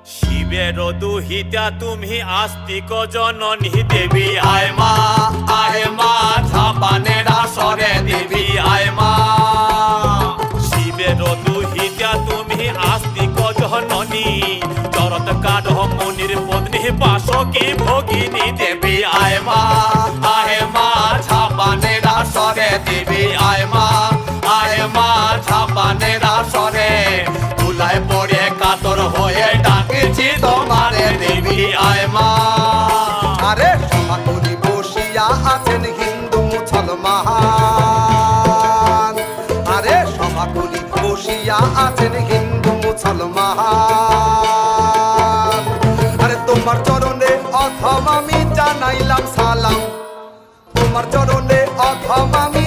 শিবের দুহিতা তুমি আস্তিক জননী দেবী আয় মা ঝাপানের আসরে দেবী আয় মা। শিবের দুহিতা তুমি আস্তিক জননী চরত কাঠ মুনির পত্নী বাসকি ভগিনী দেবী আয় মা ঝাপানের আসরে দেবী আয় মা ঝাপানের আসরে তুলায় পড়ে কাতর হয়ে ডাকেছি তোমারে দেবী আয় মা। আরে সমাকুলি বসিয়া আছেন হিন্দু মুসলমান, আরে সমাকুলি বসিয়া আছেন হিন্দু মুসলমান। আরে তোমার চরণে অথম আমি জানাইলাম সালাম, তোমার চরণে অথম আমি